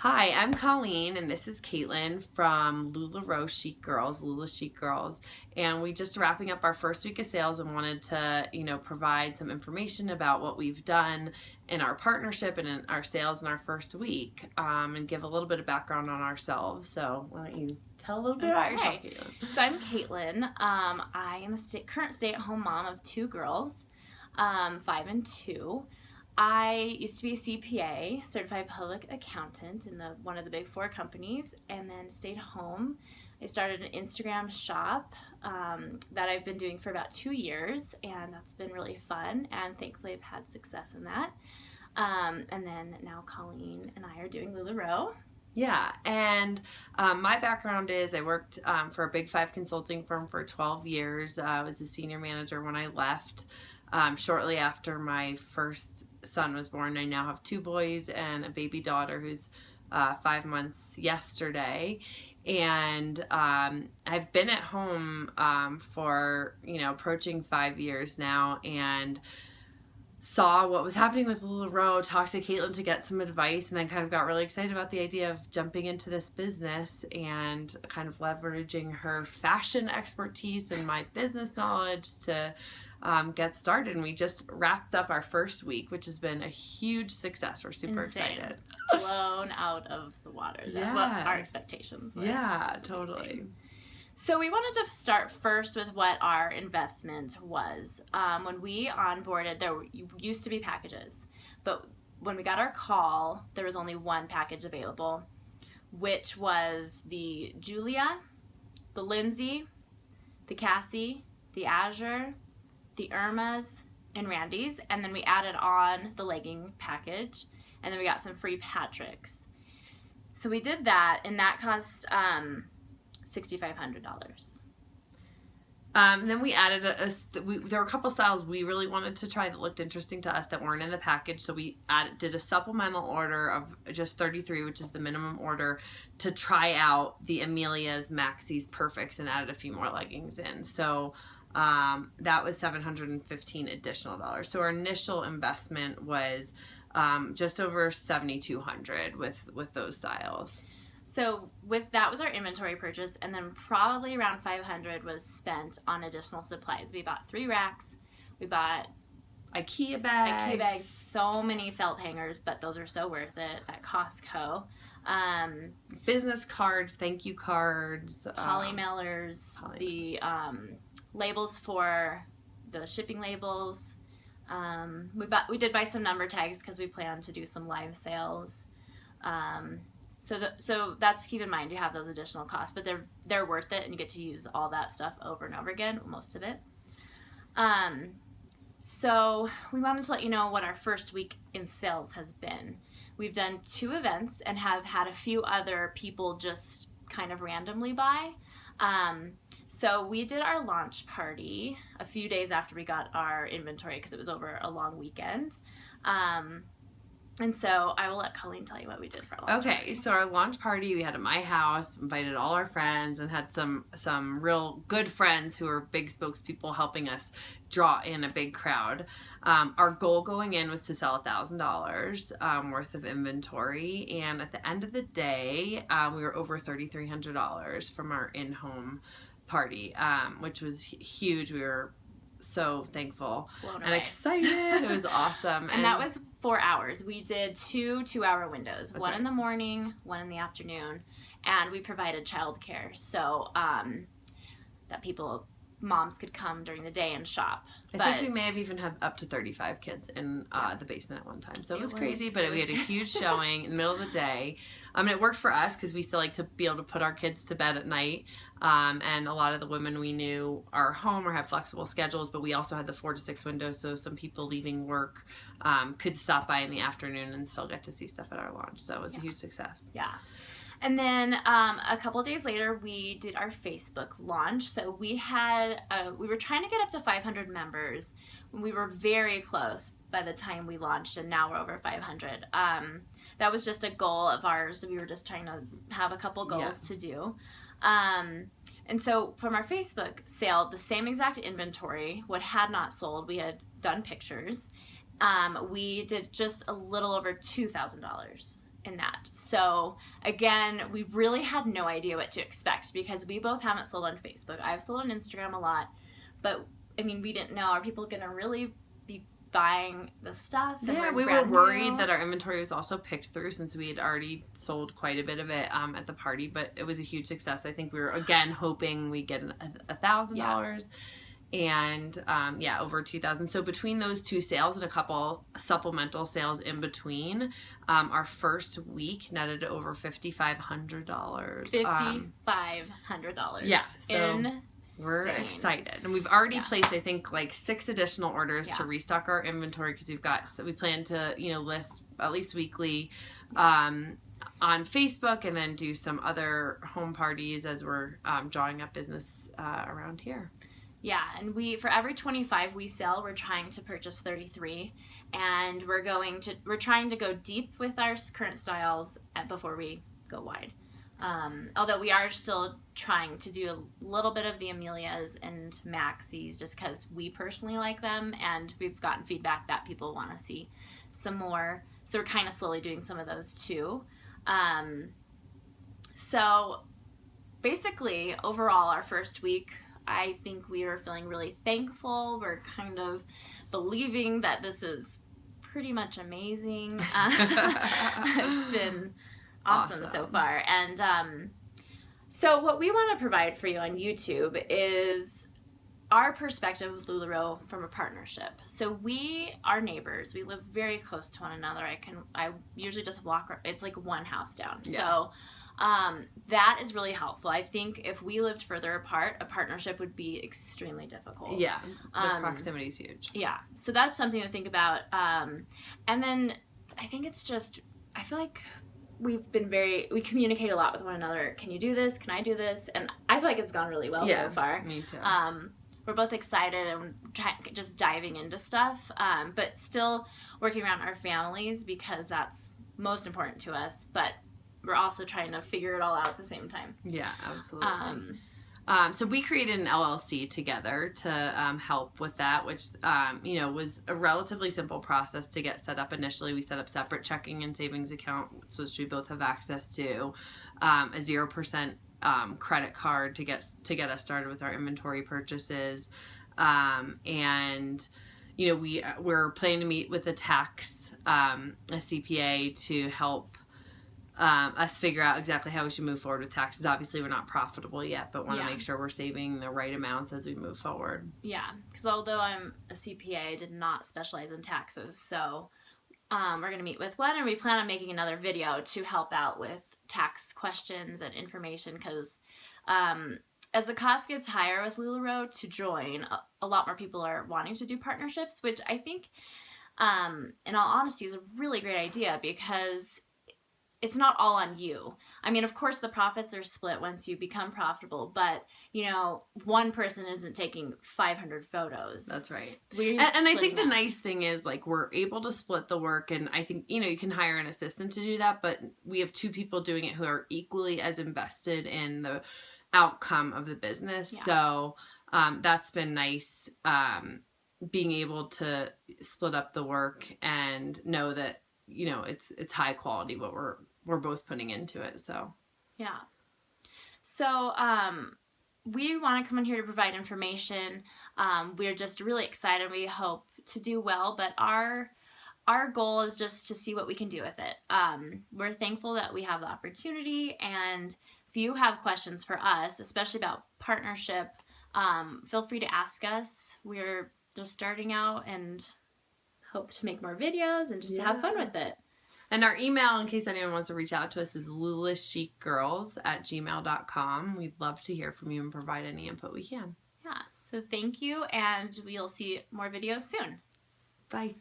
Hi, I'm Colleen, and this is Kaitlin from LulaRoe Chic Girls, LulaChicGirls, and we just wrapping up our first week of sales and wanted to, provide some information about what we've done in our partnership and in our sales in our first week, and give a little bit of background on ourselves. So why don't you tell a little bit about yourself, Kaitlin? So I'm Kaitlin. I am a current stay-at-home mom of two girls, 5 and 2. I used to be a CPA, certified public accountant in one of the big 4 companies, and then stayed home. I started an Instagram shop that I've been doing for about 2 years, and that's been really fun, and thankfully I've had success in that. And then now Colleen and I are doing LulaRoe. Yeah, and my background is I worked for a Big 5 consulting firm for 12 years. I was a senior manager when I left. Shortly after my first son was born. I now have 2 boys and a baby daughter who's 5 months yesterday. And I've been at home for, approaching 5 years now, and saw what was happening with LulaRoe, talked to Kaitlin to get some advice, and then kind of got really excited about the idea of jumping into this business and kind of leveraging her fashion expertise and my business knowledge to get started. And we just wrapped up our first week, which has been a huge success. We're super excited. Blown out of the water. Yes. What our expectations were. Yeah, totally. Amazing. So we wanted to start first with what our investment was. When we onboarded, there used to be packages, but when we got our call, there was only one package available, which was the Julia, the Lindsay, the Cassie, the Azure, the Irma's, and Randy's, and then we added on the legging package, and then we got some free Patrick's. So we did that, and that cost $6,500. And then we added there were a couple styles we really wanted to try that looked interesting to us that weren't in the package, so we did a supplemental order of just 33, which is the minimum order, to try out the Amelia's, Maxie's, Perfects, and added a few more leggings in. So that was $715 additional dollars. So our initial investment was just over $7,200 with those styles. So that was our inventory purchase, and then probably around $500 was spent on additional supplies. We bought 3 racks. We bought IKEA bags, so many felt hangers, but those are so worth it at Costco. Business cards, thank you cards, poly mailers, the labels for the shipping labels. We did buy some number tags because we plan to do some live sales. So that's, keep in mind, you have those additional costs, but they're worth it, and you get to use all that stuff over and over again, most of it. So we wanted to let you know what our first week in sales has been. We've done 2 events and have had a few other people just kind of randomly buy. So we did our launch party a few days after we got our inventory because it was over a long weekend. And so I will let Colleen tell you what we did for our launch party. Okay, so our launch party, we had at my house, invited all our friends, and had some real good friends who are big spokespeople helping us draw in a big crowd. Our goal going in was to sell $1,000 worth of inventory, and at the end of the day, we were over $3,300 from our in-home party, which was huge. We were so thankful and excited. It was awesome. And that was 4 hours. We did 2 2-hour windows, one right. in the morning, one in the afternoon, and we provided childcare so that moms could come during the day and shop. I think we may have even had up to 35 kids in the basement at one time. So it was crazy, but we had a huge showing in the middle of the day. And it worked for us because we still like to be able to put our kids to bed at night. And a lot of the women we knew are home or have flexible schedules, but we also had the 4 to 6 window, so some people leaving work could stop by in the afternoon and still get to see stuff at our launch. So it was a huge success. Yeah. And then a couple days later, we did our Facebook launch. So we were trying to get up to 500 members. We were very close by the time we launched, and now we're over 500. That was just a goal of ours. We were just trying to have a couple goals to do. And so from our Facebook sale, the same exact inventory, what had not sold, we had done pictures. We did just a little over $2,000 in that. So again, we really had no idea what to expect because we both haven't sold on Facebook. I've sold on Instagram a lot, but I mean, we didn't know, are people going to really be buying the stuff? Yeah, we were worried that our inventory was also picked through since we had already sold quite a bit of it at the party, but it was a huge success. I think we were, again, hoping we get $1,000. And over 2,000. So between those two sales and a couple supplemental sales in between, our first week netted over $5,500. $5,500. Yeah, so Insane. We're excited, and we've already placed, I think, like 6 additional orders to restock our inventory because we plan to list at least weekly on Facebook, and then do some other home parties as we're drawing up business around here. Yeah, and for every 25 we sell, we're trying to purchase 33, and we're trying to go deep with our current styles before we go wide. Although we are still trying to do a little bit of the Amelias and Maxies just because we personally like them, and we've gotten feedback that people want to see some more. So we're kind of slowly doing some of those too. So basically, overall, our first week, I think we are feeling really thankful. We're kind of believing that this is pretty much amazing. It's been awesome so far. And so what we want to provide for you on YouTube is our perspective of LulaRoe from a partnership. So we are neighbors. We live very close to one another. I usually just walk, it's like one house down. Yeah. So that is really helpful. I think if we lived further apart, a partnership would be extremely difficult. Yeah, the proximity is huge. Yeah, so that's something to think about. And then I think it's just, I feel like we communicate a lot with one another. Can you do this? Can I do this? And I feel like it's gone really well so far. Me too. We're both excited and just diving into stuff, but still working around our families because that's most important to us. But we're also trying to figure it all out at the same time. Yeah, absolutely. So we created an LLC together to help with that, which, was a relatively simple process to get set up initially. We set up separate checking and savings accounts, which we both have access to, a 0% credit card to get us started with our inventory purchases. And, we're planning to meet with a CPA to help us figure out exactly how we should move forward with taxes. Obviously, we're not profitable yet, but want to make sure we're saving the right amounts as we move forward. Yeah, because although I'm a CPA, I did not specialize in taxes. So we're going to meet with one, and we plan on making another video to help out with tax questions and information because as the cost gets higher with LulaRoe to join, a lot more people are wanting to do partnerships, which I think, in all honesty, is a really great idea because it's not all on you. I mean, of course, the profits are split once you become profitable, but, one person isn't taking 500 photos. That's right. And I think the nice thing is, we're able to split the work, and I think, you can hire an assistant to do that, but we have 2 people doing it who are equally as invested in the outcome of the business. Yeah. So that's been nice, being able to split up the work and know that, it's high quality what we're both putting into it. So yeah. So we want to come in here to provide information. We're just really excited. We hope to do well, but our goal is just to see what we can do with it. We're thankful that we have the opportunity, and if you have questions for us, especially about partnership, feel free to ask us. We're just starting out and hope to make more videos and just to have fun with it. And our email, in case anyone wants to reach out to us, is LulaChicGirls@gmail.com. We'd love to hear from you and provide any input we can. Yeah. So thank you, and we'll see more videos soon. Bye.